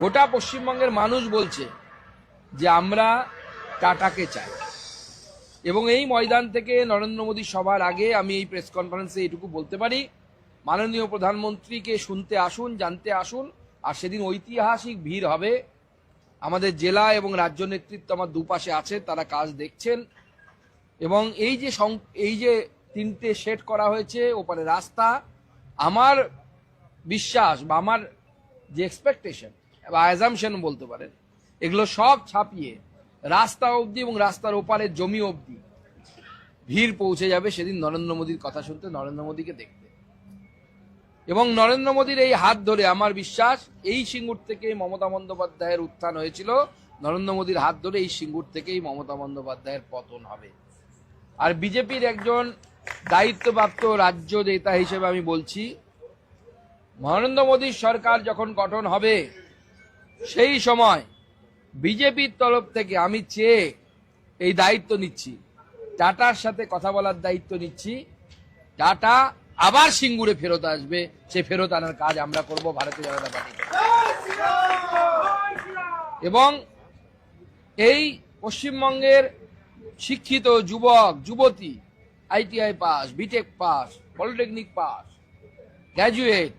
গোটা পশ্চিমবঙ্গের মানুষ বলছে যে আমরা টাটাকে চাই এবং এই ময়দান থেকে নরেন্দ্র মোদী সভার আগে আমি এই প্রেস কনফারেন্সে এটুকু বলতে পারি, মাননীয় প্রধানমন্ত্রীকে শুনতে আসুন, জানতে আসুন। আর সেদিন ঐতিহাসিক ভিড় হবে। আমাদের জেলা এবং রাজ্য নেতৃত্ব আমার দুপাশে আছে, তারা কাজ দেখছেন। এবং এই যে তিনটে সেট করা হয়েছে, ওপারে রাস্তা, আমার বিশ্বাস বা আমার যে এক্সপেকটেশন বা অ্যাজামশন বলতে পারেন, এগুলো সব ছাপিয়ে রাস্তা অবধি এবং রাস্তার ওপারের জমি অবধি ভিড় পৌঁছে যাবে সেদিন নরেন্দ্র মোদীর কথা শুনতে, নরেন্দ্র মোদীকে দেখতে। এবং নরেন্দ্র মোদীর এই হাত ধরে আমার বিশ্বাস এই সিঙ্গুর থেকে মমতা বন্দ্যোপাধ্যায়ের উত্থান হয়েছিল, নরেন্দ্র মোদীর হাত ধরে এই সিঙ্গুর থেকেই মমতা বন্দ্যোপাধ্যায়ের পতন হবে। আর বিজেপির একজন দায়িত্বপ্রাপ্ত রাজ্য নেতা হিসেবে আমি বলছি, নরেন্দ্র মোদীর সরকার যখন গঠন হবে সেই সময় বিজেপির তরফ থেকে আমি চেয়ে এই দায়িত্ব নিচ্ছি, টাটার সাথে কথা বলার দায়িত্ব নিচ্ছি। টাটা আবার সিঙ্গুরে ফেরত আসবে, সে ফেরত আনার কাজ আমরা করব ভারতীয় জনতা পার্টি। এবং এই পশ্চিমবঙ্গের শিক্ষিত যুবক যুবতী, ITI pass, BTech pass, polytechnic pass, graduate,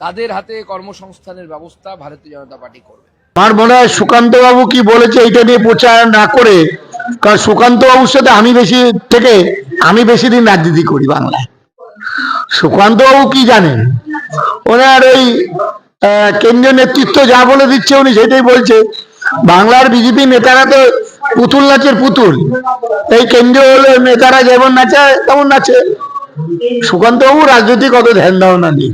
তাদের হাতে কর্মসংস্থানের ব্যবস্থা ভারতীয় জনতা পার্টি করবে। আমার মনে হয় সুকান্ত বাবু কি বলেছে এটা নিয়ে প্রচার না করে, কারণ সুকান্ত বাবুর সাথে আমি বেশি দিন রাজনীতি করি বাংলায়। সুকান্ত বাবু কি জানেন, ওনার ওই কেন্দ্রীয় নেতৃত্ব যা বলে দিচ্ছে উনি সেটাই বলছে। বাংলার বিজেপি নেতারা তো পুতুল নাচের পুতুল, এই কেন্দ্রীয় নেতারা যেমন নাচে তেমন নাচে। সুকান্ত বাবু রাজনীতি কত ধ্যান ধারণা নেই।